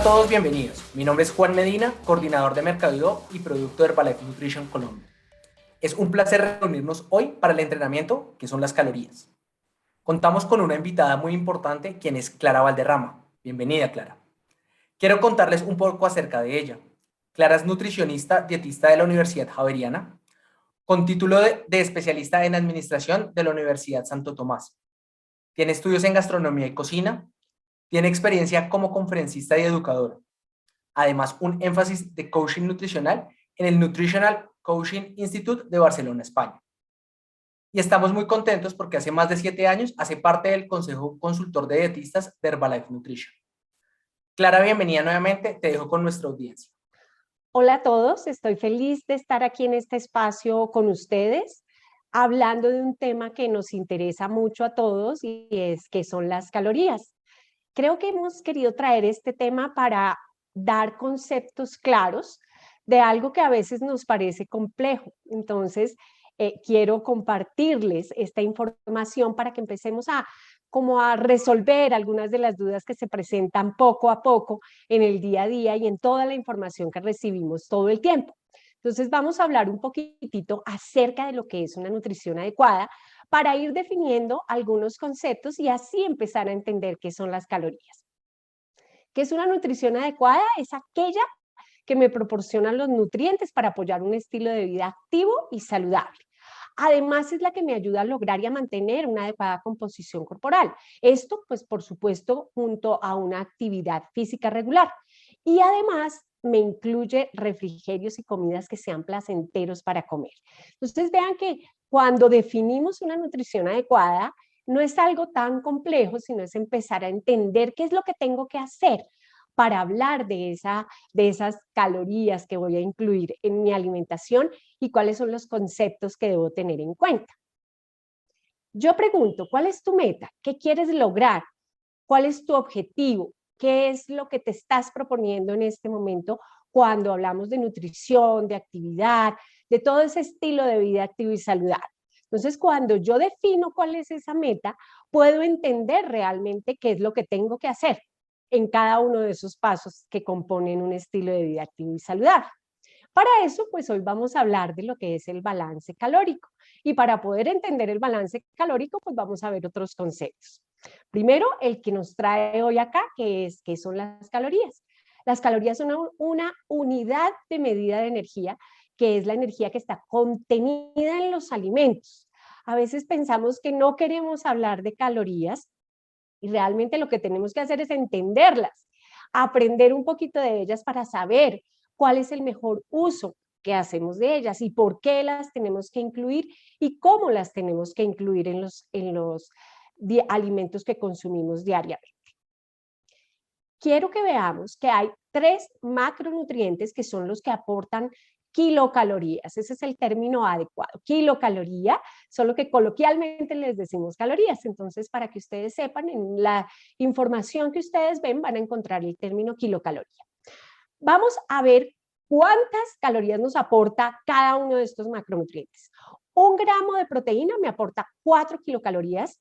todos, bienvenidos. Mi nombre es Juan Medina, coordinador de Mercadeo y producto de Herbalife Nutrition Colombia. Es un placer reunirnos hoy para el entrenamiento, que son las calorías. Contamos con una invitada muy importante, quien es Clara Valderrama. Bienvenida, Clara. Quiero contarles un poco acerca de ella. Clara es nutricionista, dietista de la Universidad Javeriana, con título de especialista en administración de la Universidad Santo Tomás. Tiene estudios en gastronomía y cocina. Tiene experiencia como conferencista y educadora. Además, un énfasis de coaching nutricional en el Nutritional Coaching Institute de Barcelona, España. Y estamos muy contentos porque hace más de 7 años hace parte del Consejo Consultor de Dietistas de Herbalife Nutrition. Clara, bienvenida nuevamente. Te dejo con nuestra audiencia. Hola a todos, estoy feliz de estar aquí en este espacio con ustedes, hablando de un tema que nos interesa mucho a todos y es que son las calorías. Creo que hemos querido traer este tema para dar conceptos claros de algo que a veces nos parece complejo. Entonces, quiero compartirles esta información para que empecemos a resolver algunas de las dudas que se presentan poco a poco en el día a día y en toda la información que recibimos todo el tiempo. Entonces, vamos a hablar un poquitito acerca de lo que es una nutrición adecuada para ir definiendo algunos conceptos y así empezar a entender qué son las calorías. ¿Qué es una nutrición adecuada? Es aquella que me proporciona los nutrientes para apoyar un estilo de vida activo y saludable. Además, es la que me ayuda a lograr y a mantener una adecuada composición corporal. Esto, pues, por supuesto, junto a una actividad física regular. Y además, me incluye refrigerios y comidas que sean placenteros para comer. Entonces, vean que cuando definimos una nutrición adecuada, no es algo tan complejo, sino es empezar a entender qué es lo que tengo que hacer para hablar de esas calorías que voy a incluir en mi alimentación y cuáles son los conceptos que debo tener en cuenta. Yo pregunto, ¿cuál es tu meta? ¿Qué quieres lograr? ¿Cuál es tu objetivo? ¿Qué es lo que te estás proponiendo en este momento cuando hablamos de nutrición, de actividad, de todo ese estilo de vida activo y saludable? Entonces, cuando yo defino cuál es esa meta, puedo entender realmente qué es lo que tengo que hacer en cada uno de esos pasos que componen un estilo de vida activo y saludable. Para eso, pues hoy vamos a hablar de lo que es el balance calórico. Y para poder entender el balance calórico, pues vamos a ver otros conceptos. Primero, el que nos trae hoy acá, que es qué son las calorías. Las calorías son una unidad de medida de energía, que es la energía que está contenida en los alimentos. A veces pensamos que no queremos hablar de calorías y realmente lo que tenemos que hacer es entenderlas, aprender un poquito de ellas para saber cuál es el mejor uso que hacemos de ellas y por qué las tenemos que incluir y cómo las tenemos que incluir en los alimentos que consumimos diariamente. Quiero que veamos que hay 3 macronutrientes que son los que aportan kilocalorías. Ese es el término adecuado. Kilocaloría, solo que coloquialmente les decimos calorías. Entonces, para que ustedes sepan, en la información que ustedes ven van a encontrar el término kilocaloría. Vamos a ver cuántas calorías nos aporta cada uno de estos macronutrientes. 1 gramo de proteína me aporta 4 kilocalorías,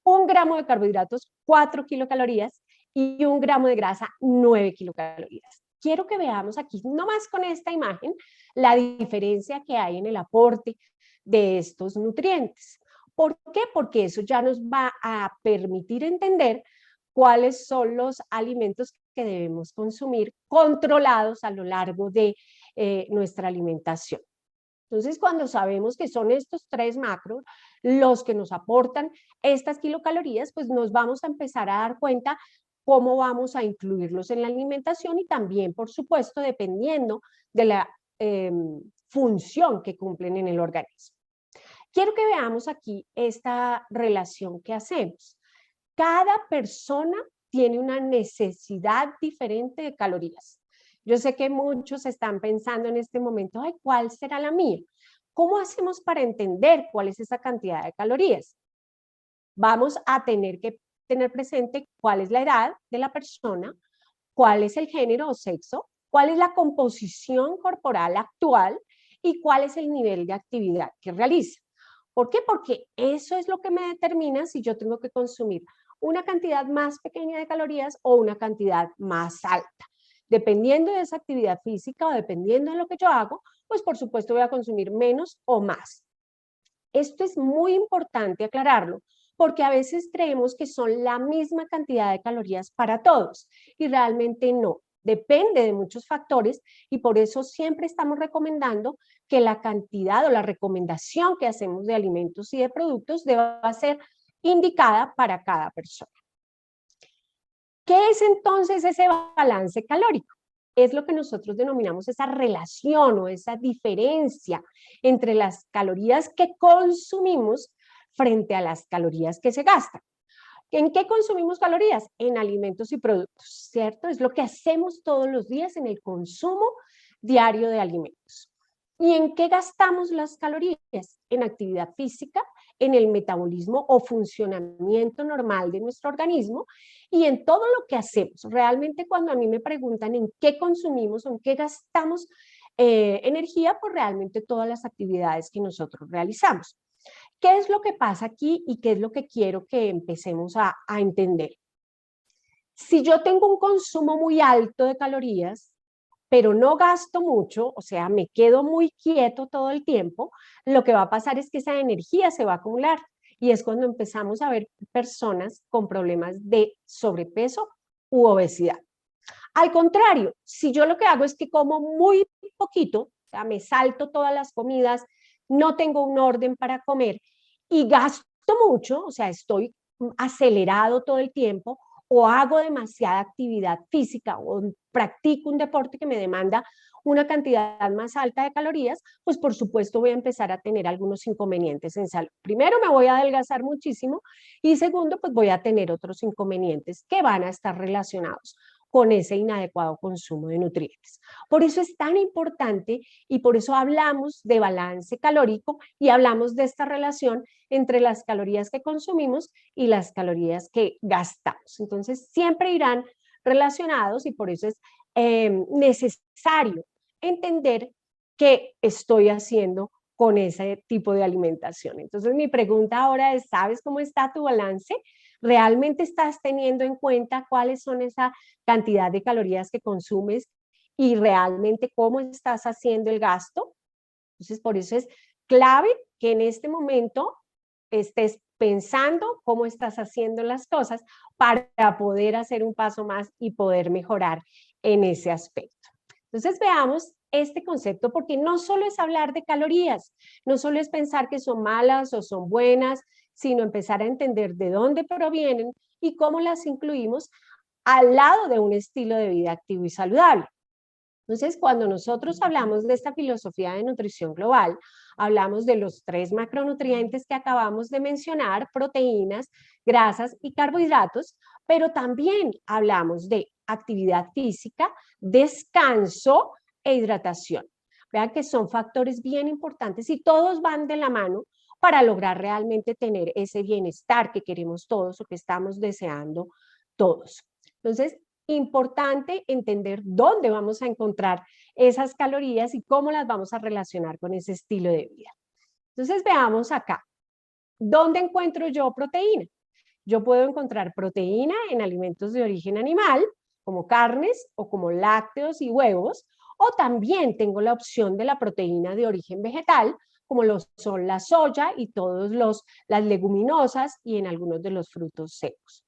1 gramo de carbohidratos, 4 kilocalorías, y 1 gramo de grasa, 9 kilocalorías. Quiero que veamos aquí, nomás con esta imagen, la diferencia que hay en el aporte de estos nutrientes. ¿Por qué? Porque eso ya nos va a permitir entender cuáles son los alimentos que debemos consumir controlados a lo largo de nuestra alimentación. Entonces, cuando sabemos que son estos 3 macros los que nos aportan estas kilocalorías, pues nos vamos a empezar a dar cuenta cómo vamos a incluirlos en la alimentación y también, por supuesto, dependiendo de la función que cumplen en el organismo. Quiero que veamos aquí esta relación que hacemos. Cada persona tiene una necesidad diferente de calorías. Yo sé que muchos están pensando en este momento, ay, ¿cuál será la mía? ¿Cómo hacemos para entender cuál es esa cantidad de calorías? Vamos a tener que tener presente cuál es la edad de la persona, cuál es el género o sexo, cuál es la composición corporal actual y cuál es el nivel de actividad que realiza. ¿Por qué? Porque eso es lo que me determina si yo tengo que consumir una cantidad más pequeña de calorías o una cantidad más alta. Dependiendo de esa actividad física o dependiendo de lo que yo hago, pues por supuesto voy a consumir menos o más. Esto es muy importante aclararlo, porque a veces creemos que son la misma cantidad de calorías para todos y realmente no. Depende de muchos factores y por eso siempre estamos recomendando que la cantidad o la recomendación que hacemos de alimentos y de productos deba ser indicada para cada persona. ¿Qué es entonces ese balance calórico? Es lo que nosotros denominamos esa relación o esa diferencia entre las calorías que consumimos frente a las calorías que se gastan. ¿En qué consumimos calorías? En alimentos y productos, ¿cierto? Es lo que hacemos todos los días en el consumo diario de alimentos. ¿Y en qué gastamos las calorías? En actividad física, en el metabolismo o funcionamiento normal de nuestro organismo y en todo lo que hacemos. Realmente cuando a mí me preguntan en qué consumimos o en qué gastamos energía, pues realmente todas las actividades que nosotros realizamos. ¿Qué es lo que pasa aquí y qué es lo que quiero que empecemos a entender? Si yo tengo un consumo muy alto de calorías, pero no gasto mucho, o sea, me quedo muy quieto todo el tiempo, lo que va a pasar es que esa energía se va a acumular y es cuando empezamos a ver personas con problemas de sobrepeso u obesidad. Al contrario, si yo lo que hago es que como muy poquito, o sea, me salto todas las comidas, no tengo un orden para comer y gasto mucho, o sea, estoy acelerado todo el tiempo, o hago demasiada actividad física o practico un deporte que me demanda una cantidad más alta de calorías, pues por supuesto voy a empezar a tener algunos inconvenientes en salud. Primero me voy a adelgazar muchísimo y segundo pues voy a tener otros inconvenientes que van a estar relacionados con ese inadecuado consumo de nutrientes. Por eso es tan importante y por eso hablamos de balance calórico y hablamos de esta relación entre las calorías que consumimos y las calorías que gastamos. Entonces, siempre irán relacionados y por eso es necesario entender qué estoy haciendo con ese tipo de alimentación. Entonces, mi pregunta ahora es, ¿sabes cómo está tu balance? ¿Realmente estás teniendo en cuenta cuáles son esa cantidad de calorías que consumes y realmente cómo estás haciendo el gasto? Entonces, por eso es clave que en este momento estés pensando cómo estás haciendo las cosas para poder hacer un paso más y poder mejorar en ese aspecto. Entonces, veamos este concepto porque no solo es hablar de calorías, no solo es pensar que son malas o son buenas, sino empezar a entender de dónde provienen y cómo las incluimos al lado de un estilo de vida activo y saludable. Entonces, cuando nosotros hablamos de esta filosofía de nutrición global, hablamos de los 3 macronutrientes que acabamos de mencionar, proteínas, grasas y carbohidratos, pero también hablamos de actividad física, descanso e hidratación. Vean que son factores bien importantes y todos van de la mano para lograr realmente tener ese bienestar que queremos todos o que estamos deseando todos. Entonces, importante entender dónde vamos a encontrar esas calorías y cómo las vamos a relacionar con ese estilo de vida. Entonces veamos acá, ¿dónde encuentro yo proteína? Yo puedo encontrar proteína en alimentos de origen animal, como carnes o como lácteos y huevos, o también tengo la opción de la proteína de origen vegetal, como lo son la soya y todas las leguminosas y en algunos de los frutos secos.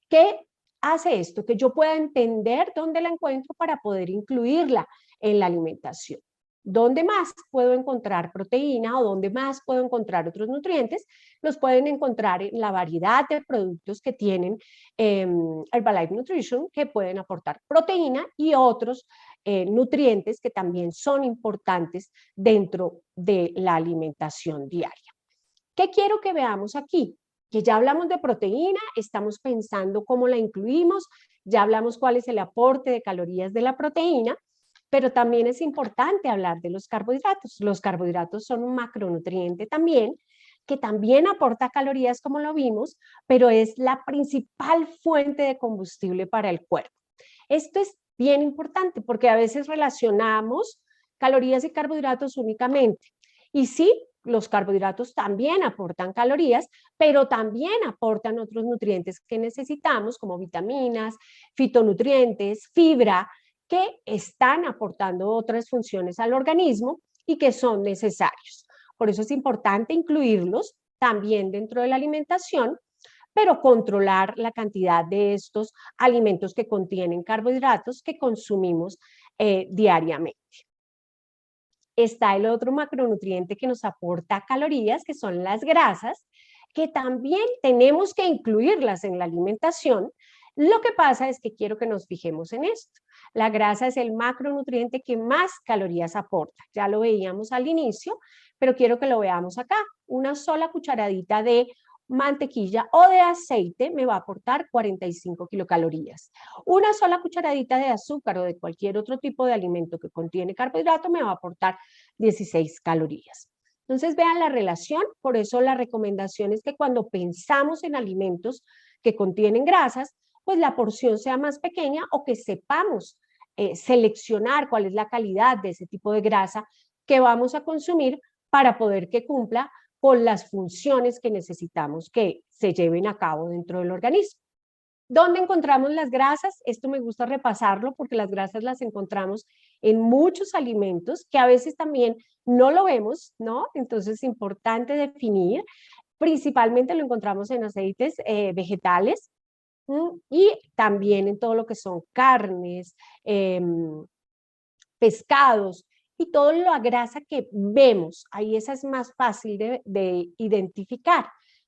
¿Qué hace esto? Que yo pueda entender dónde la encuentro para poder incluirla en la alimentación. ¿Dónde más puedo encontrar proteína o dónde más puedo encontrar otros nutrientes? Los pueden encontrar en la variedad de productos que tienen Herbalife Nutrition, que pueden aportar proteína y otros nutrientes que también son importantes dentro de la alimentación diaria. ¿Qué quiero que veamos aquí? Que ya hablamos de proteína, estamos pensando cómo la incluimos, ya hablamos cuál es el aporte de calorías de la proteína, pero también es importante hablar de los carbohidratos. Los carbohidratos son un macronutriente también, que también aporta calorías como lo vimos, pero es la principal fuente de combustible para el cuerpo. Esto es bien importante porque a veces relacionamos calorías y carbohidratos únicamente. Y sí, los carbohidratos también aportan calorías, pero también aportan otros nutrientes que necesitamos, como vitaminas, fitonutrientes, fibra, que están aportando otras funciones al organismo y que son necesarios. Por eso es importante incluirlos también dentro de la alimentación, pero controlar la cantidad de estos alimentos que contienen carbohidratos que consumimos diariamente. Está el otro macronutriente que nos aporta calorías, que son las grasas, que también tenemos que incluirlas en la alimentación. Lo que pasa es que quiero que nos fijemos en esto. La grasa es el macronutriente que más calorías aporta. Ya lo veíamos al inicio, pero quiero que lo veamos acá. Una sola cucharadita de mantequilla o de aceite me va a aportar 45 kilocalorías. Una sola cucharadita de azúcar o de cualquier otro tipo de alimento que contiene carbohidrato me va a aportar 16 calorías. Entonces vean la relación, por eso la recomendación es que cuando pensamos en alimentos que contienen grasas, pues la porción sea más pequeña o que sepamos seleccionar cuál es la calidad de ese tipo de grasa que vamos a consumir para poder que cumpla con las funciones que necesitamos que se lleven a cabo dentro del organismo. ¿Dónde encontramos las grasas? Esto me gusta repasarlo porque las grasas las encontramos en muchos alimentos que a veces también no lo vemos, ¿no? Entonces es importante definir. Principalmente lo encontramos en aceites vegetales y también en todo lo que son carnes, pescados y toda la grasa que vemos. Ahí esa es más fácil de identificar.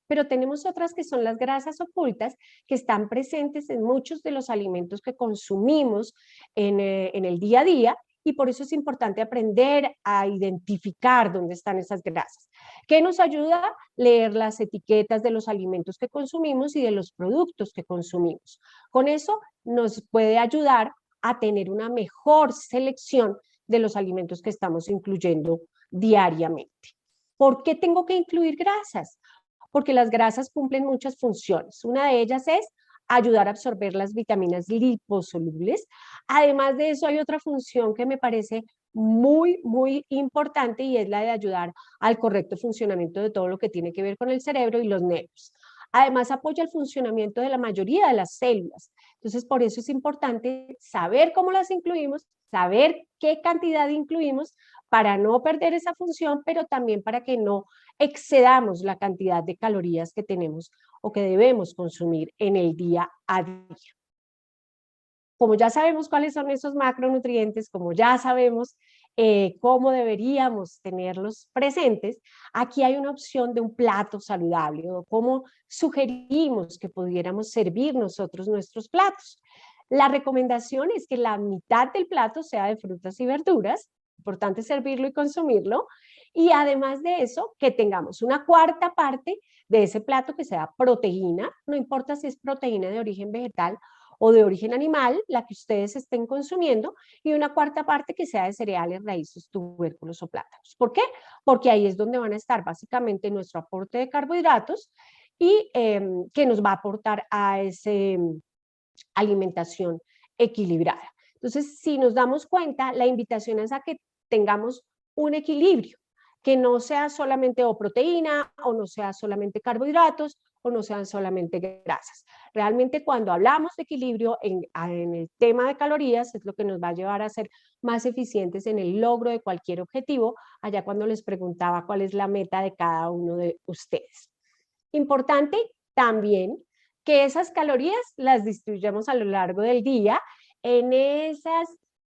Pero tenemos otras que son las grasas ocultas que están presentes en muchos de los alimentos que consumimos en el día a día y por eso es importante aprender a identificar dónde están esas grasas. ¿Qué nos ayuda? Leer las etiquetas de los alimentos que consumimos y de los productos que consumimos. Con eso nos puede ayudar a tener una mejor selección de los alimentos que estamos incluyendo diariamente. ¿Por qué tengo que incluir grasas? Porque las grasas cumplen muchas funciones. Una de ellas es ayudar a absorber las vitaminas liposolubles. Además de eso, hay otra función que me parece muy, muy importante y es la de ayudar al correcto funcionamiento de todo lo que tiene que ver con el cerebro y los nervios. Además, apoya el funcionamiento de la mayoría de las células. Entonces, por eso es importante saber cómo las incluimos, saber qué cantidad incluimos para no perder esa función, pero también para que no excedamos la cantidad de calorías que tenemos o que debemos consumir en el día a día. Como ya sabemos cuáles son esos macronutrientes, como ya sabemos cómo deberíamos tenerlos presentes, aquí hay una opción de un plato saludable o cómo sugerimos que pudiéramos servir nosotros nuestros platos. La recomendación es que la mitad del plato sea de frutas y verduras, importante servirlo y consumirlo, y además de eso, que tengamos una cuarta parte de ese plato que sea proteína, no importa si es proteína de origen vegetal o de origen animal, la que ustedes estén consumiendo, y una cuarta parte que sea de cereales, raíces, tubérculos o plátanos. ¿Por qué? Porque ahí es donde van a estar básicamente nuestro aporte de carbohidratos y que nos va a aportar a esa alimentación equilibrada. Entonces, si nos damos cuenta, la invitación es a que tengamos un equilibrio, que no sea solamente o proteína, o no sea solamente carbohidratos, o no sean solamente grasas. Realmente cuando hablamos de equilibrio en el tema de calorías es lo que nos va a llevar a ser más eficientes en el logro de cualquier objetivo, allá cuando les preguntaba cuál es la meta de cada uno de ustedes. Importante también que esas calorías las distribuyamos a lo largo del día en esas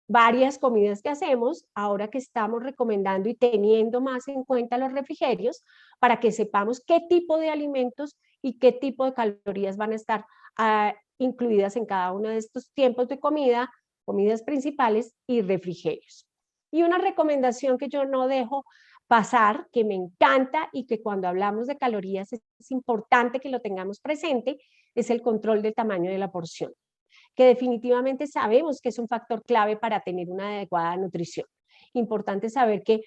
varias comidas que hacemos, ahora que estamos recomendando y teniendo más en cuenta los refrigerios, para que sepamos qué tipo de alimentos y qué tipo de calorías van a estar incluidas en cada uno de estos tiempos de comida, comidas principales y refrigerios. Y una recomendación que yo no dejo pasar, que me encanta y que cuando hablamos de calorías es importante que lo tengamos presente, es el control del tamaño de la porción, que definitivamente sabemos que es un factor clave para tener una adecuada nutrición. Importante saber que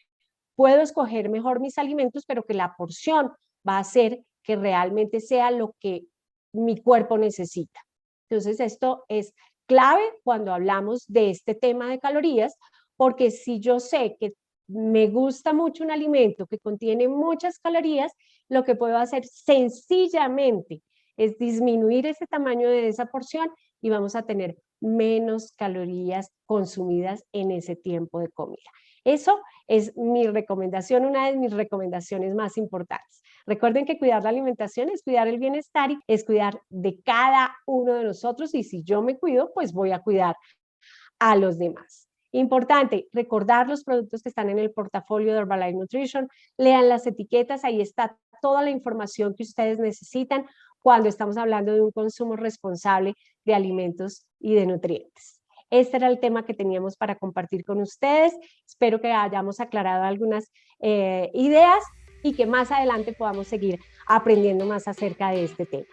puedo escoger mejor mis alimentos, pero que la porción va a hacer que realmente sea lo que mi cuerpo necesita. Entonces, esto es clave cuando hablamos de este tema de calorías, porque si yo sé que me gusta mucho un alimento que contiene muchas calorías, lo que puedo hacer sencillamente es disminuir ese tamaño de esa porción y vamos a tener menos calorías consumidas en ese tiempo de comida. Eso es mi recomendación, una de mis recomendaciones más importantes. Recuerden que cuidar la alimentación es cuidar el bienestar y es cuidar de cada uno de nosotros, y si yo me cuido, pues voy a cuidar a los demás. Importante, recordar los productos que están en el portafolio de Herbalife Nutrition, lean las etiquetas, ahí está toda la información que ustedes necesitan cuando estamos hablando de un consumo responsable de alimentos y de nutrientes. Este era el tema que teníamos para compartir con ustedes. Espero que hayamos aclarado algunas ideas y que más adelante podamos seguir aprendiendo más acerca de este tema.